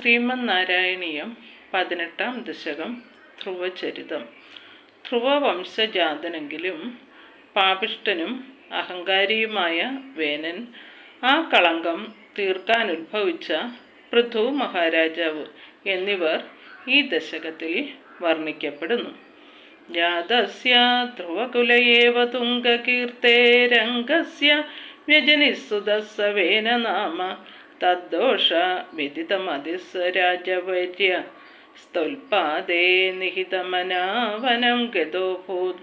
ശ്രീമന്നാരായണീയം 18-ാം ദശകം ധ്രുവചരിതം. ധ്രുവവംശജാതനെങ്കിലും പാപിഷ്ഠനും അഹങ്കാരിയുമായ വേനൻ ആ കളങ്കം തീർക്കാനുദ്ഭവിച്ച പൃഥു മഹാരാജാവ് എന്നിവർ ഈ ദശകത്തിൽ വർണ്ണിക്കപ്പെടുന്നു. ജാതസ്യ ധ്രുവകുലയേവ തുംഗകീർത്തേരംഗസ്യ വ്യജനിസുതസ്സ വേന നാമ തദ്ദോഷ വിദിതമതിസ്വരാജവര്യ സ്തുൽപാദേ നിഹിതമനാവനം ഗതോഭൂത്.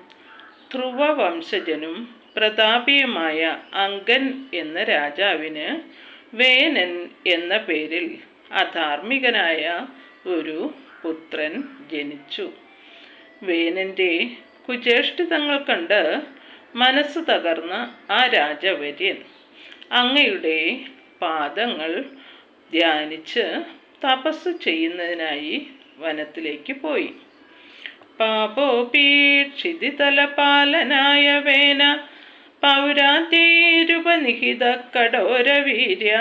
ധ്രുവവംശജനും പ്രതാപിയുമായ അങ്കൻ എന്ന രാജാവിന് വേനൻ എന്ന പേരിൽ അധാർമികനായ ഒരു പുത്രൻ ജനിച്ചു. വേനൻ്റെ കുചേഷ്ടിതങ്ങൾ കണ്ട് മനസ്സ് തകർന്ന ആ രാജവര്യൻ അങ്ങയുടെ പാദങ്ങൾ ധ്യാനിച്ച് തപസ് ചെയ്യുന്നതിനായി വനത്തിലേക്ക് പോയി. പാപോപീക്ഷിതിതലപാലനായ വേന പൗരാത്യൈരുപനിഹിത കഠോരവീര്യ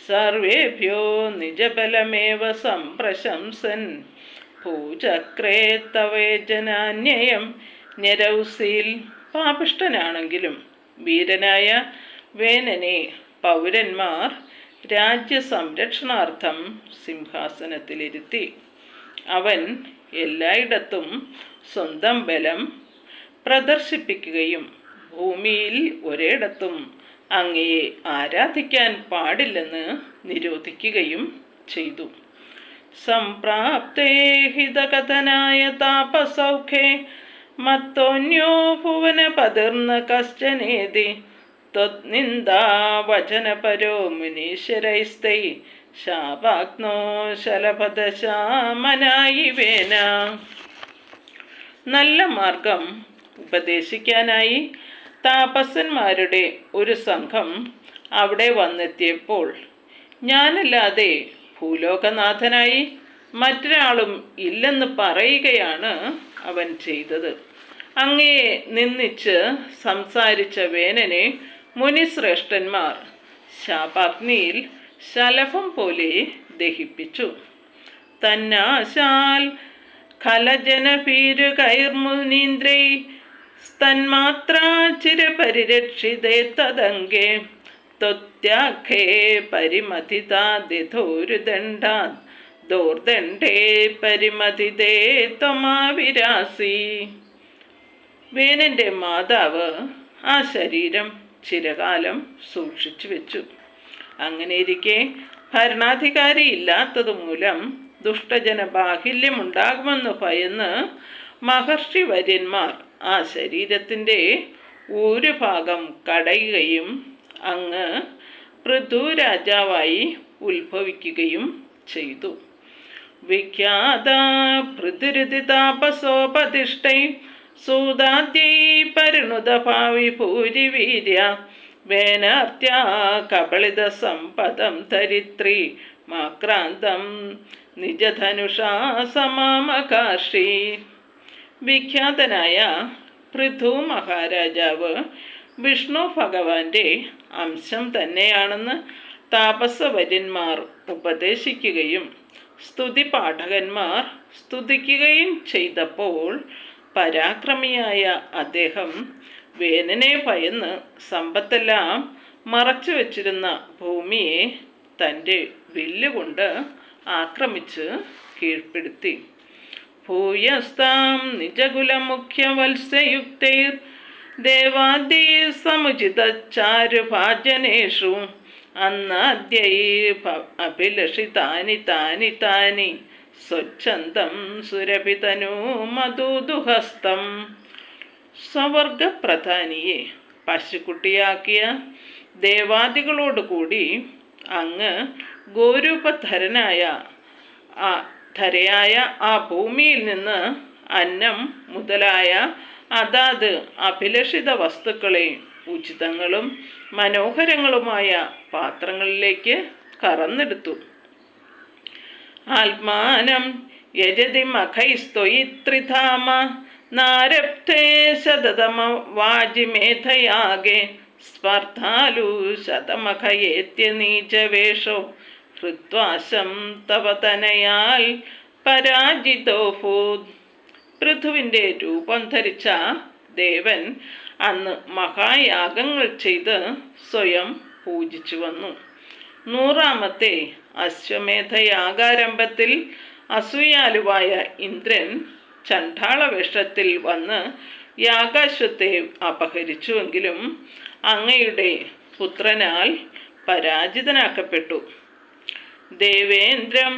സർവേഭ്യോ നിജബലമേവ സംപ്രശംസൻ ഭൂചക്രേ തവേജനാന്യയം ഞരൗസിൽ. പാപിഷ്ഠനാണെങ്കിലും വീരനായ വേനനെ പൗരന്മാർ രാജ്യസംരക്ഷണാർത്ഥം സിംഹാസനത്തിലിരുത്തി. അവൻ എല്ലായിടത്തും സ്വന്തം ബലം പ്രദർശിപ്പിക്കുകയും ഭൂമിയിൽ ഒരിടത്തും അങ്ങയെ ആരാധിക്കാൻ പാടില്ലെന്ന് നിരോധിക്കുകയും ചെയ്തു. സംപ്രാപ്തേ ഹിതകഥനായ താപസൗഖ്യേ മത്തോന്യോ ഭുവനപതിർന്ന കശ്ചനേതി ത്വത്നിന്ദാ വചനപരോ മുനീശ്വരൈസ്തൈ ശാപാഗ്നോ ശലഭദശാമനായി വേന. നല്ല മാർഗം ഉപദേശിക്കാനായി താപസന്മാരുടെ ഒരു സംഘം അവിടെ വന്നെത്തിയപ്പോൾ ഞാനല്ലാതെ ഭൂലോകനാഥനായി മറ്റൊരാളും ഇല്ലെന്ന് പറയുകയാണ് അവൻ ചെയ്തത്. അങ്ങയെ നിന്ദിച്ച് സംസാരിച്ച വേനനെ മുനിശ്രേഷ്ഠന്മാർ ശാപാഗ്നിയിൽ ശലഭം പോലെ ദഹിപ്പിച്ചു. തന്നാശാൽ ഖലജനഭീരുകൈർമുനീന്ദ്രൈ തന്മാത്രാ ചിരപരിരക്ഷിതേ തദംഗേ ത്വത്യാഖേ പരിമതിതാദിധോരുദണ്ഡാത് ദോർദണ്ഡേ പരിമതിതേ ത്വമാവിരാസി. വേനൻ്റെ മാതാവ് ആ ശരീരം ചിരകാലം സൂക്ഷിച്ചു വെച്ചു. അങ്ങനെയിരിക്കെ ഭരണാധികാരി ഇല്ലാത്തതുമൂലം ദുഷ്ടജന ബാഹുല്യമുണ്ടാകുമെന്ന് ഭയന്ന് മഹർഷി വര്യന്മാർ ആ ശരീരത്തിൻ്റെ ഒരു ഭാഗം കടയുകയും അങ്ങ് പൃഥു രാജാവായി ഉത്ഭവിക്കുകയും ചെയ്തു. വിഖ്യാത പൃഥുരുതി താപസോപതിഷ്ഠൈ സൂതാദ്യൈ പരിണുത ഭാവി ഭൂരിവീര്യ വേനാർത്യാ കബളിത സമ്പദം ധരിത്രി മാക്രാന്തം നിജധനുഷാ സമാമകാർഷി. വിഖ്യാതനായ പൃഥു മഹാരാജാവ് വിഷ്ണു ഭഗവാന്റെ അംശം തന്നെയാണെന്ന് താപസവര്യന്മാർ ഉപദേശിക്കുകയും സ്തുതി പാഠകന്മാർ സ്തുതിക്കുകയും ചെയ്തപ്പോൾ പരാക്രമിയായ അദ്ദേഹം വേനനെ ഭയന്ന് സമ്പത്തെല്ലാം മറച്ചു വച്ചിരുന്ന ഭൂമിയെ തൻ്റെ വില്ലുകൊണ്ട് ആക്രമിച്ച് കീഴ്പ്പെടുത്തി. ഭൂയസ്താം നിജകുലമുഖ്യവത്സയുക്തൈർ ദേവാദി സമുചിത ചാരുഭാജനേഷു അന്നാദ്യൈ അഭിലഷിതാനി താനി താനി സ്വച്ഛന്തം സുരഭിതനു മധുദുഹസ്തം. സ്വവർഗപ്രധാനിയെ പശുക്കുട്ടിയാക്കിയ ദേവാദികളോടുകൂടി അങ്ങ് ഗോരൂപധരനായ ആ ഭൂമിയിൽ നിന്ന് അന്നം മുതലായ അതാത് അഭിലഷിത വസ്തുക്കളെ ഉചിതങ്ങളും മനോഹരങ്ങളുമായ പാത്രങ്ങളിലേക്ക് കറന്നെടുത്തു. ആത്മാനം യജതി മഖൈസ്ത്വയിത്രിധാമ നാരബ്ധേ ശതതമ വാജിമേധയാഗേ സ്പർദ്ധാലു ശതമഖയേത്യ നീചവേഷോ ഹൃത്വാശം തവ തനയാൽ പരാജിതോഭൂത്. പൃഥുവിൻ്റെ രൂപം ധരിച്ച ദേവൻ അന്ന് മഹായാഗങ്ങൾ ചെയ്ത് സ്വയം പൂജിച്ചു വന്നു. 100ാമത്തെ അശ്വമേധയാഗാരംഭത്തിൽ അസൂയാലുവായ ഇന്ദ്രൻ ചണ്ഡാളവേഷത്തിൽ വന്ന് യാഗാശ്വത്തെ അപഹരിച്ചുവെങ്കിലും അങ്ങയുടെ പുത്രനാൽ പരാജിതനാക്കപ്പെട്ടു. ദേവേന്ദ്രം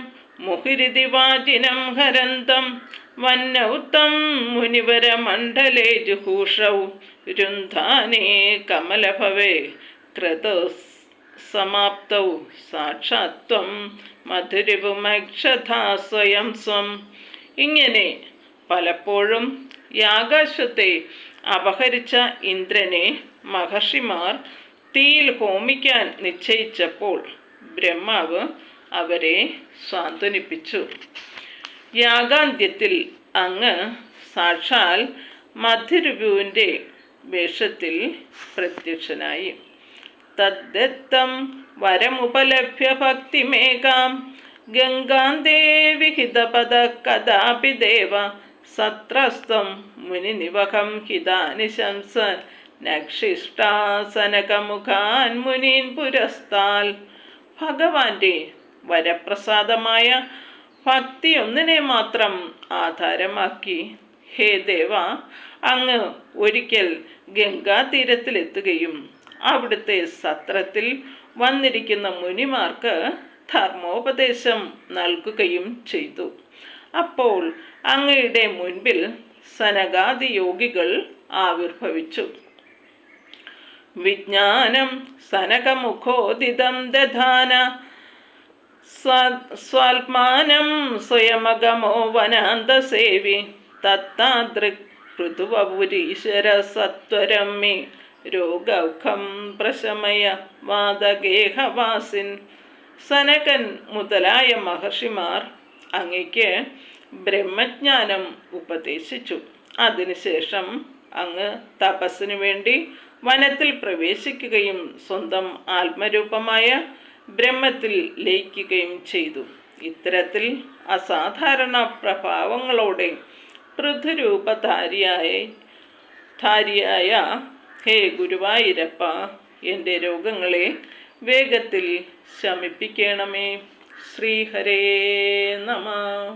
മുഹിരിതിവാചിനം ഹരന്തം വന്നൗത്തം മുനിവരമണ്ഡലേ ജുഹൂഷൗ രുന്ധാനേ കമലഭവേ ക്രതോ സമാപ്തൗ സാക്ഷാത്വം മധുരിപുമക്ഷഥാ സ്വയം സ്വം. ഇങ്ങനെ പലപ്പോഴും യാഗാശ്വത്തെ അപഹരിച്ച ഇന്ദ്രനെ മഹർഷിമാർ തീയിൽ ഹോമിക്കാൻ നിശ്ചയിച്ചപ്പോൾ ബ്രഹ്മാവ് അവരെ സാന്ത്വനിപ്പിച്ചു. യാഗാന്ത്യത്തിൽ അങ്ങ് സാക്ഷാൽ മധ്യരുപുവിൻ്റെ വേഷത്തിൽ പ്രത്യക്ഷനായി. തദ്ദത്തം വരമുപലഭ്യ ഭക്തിമേകാം ഗംഗാന്തേ വിഹിതപദ കദാപി ദേവ സത്രസ്തം മുനിനിവഹം ഹിതാനിശംസ നക്ഷിഷ്ടാസനകമുഖാൻ മുനീൻ പുരസ്താൽ. ഭഗവാന്റെ വരപ്രസാദമായ ഭക്തി ഒന്നിനെ മാത്രം ആധാരമാക്കി ഹേ ദേവ, അങ്ങ് ഒരിക്കൽ ഗംഗാതീരത്തിലെത്തുകയും അവിടുത്തെ സത്രത്തിൽ വന്നിരിക്കുന്ന മുനിമാർക്ക് ധർമ്മോപദേശം നൽകുകയും ചെയ്തു. അപ്പോൾ അങ്ങയുടെ മുൻപിൽ സനകാദി യോഗികൾ ആവിർഭവിച്ചു. വിജ്ഞാനം സനകമുഖോദിതം ദധാന സ്വാത്മാനം സ്വയമഗമോ വനാന്തസേവി തത്താദൃക് പൃഥുവപുരീശ്വര സത്വരം മേ രോഗൗഖം പ്രശമയ വാദഗേഹവാസിൻ. സനകൻ മുതലായ മഹർഷിമാർ അങ്ങയ്ക്ക് ബ്രഹ്മജ്ഞാനം ഉപദേശിച്ചു. അതിനുശേഷം അങ്ങ് തപസ്സിനു വേണ്ടി വനത്തിൽ പ്രവേശിക്കുകയും സ്വന്തം ആത്മരൂപമായ ബ്രഹ്മത്തിൽ ലയിക്കുകയും ചെയ്തു. ഇത്തരത്തിൽ അസാധാരണ പ്രഭാവങ്ങളോടെ പൃഥുരൂപധാരിയായ ഹേ ഗുരുവായൂരപ്പ, എൻ്റെ രോഗങ്ങളെ വേഗത്തിൽ ശമിപ്പിക്കണമേ. ശ്രീഹരേ നമഃ.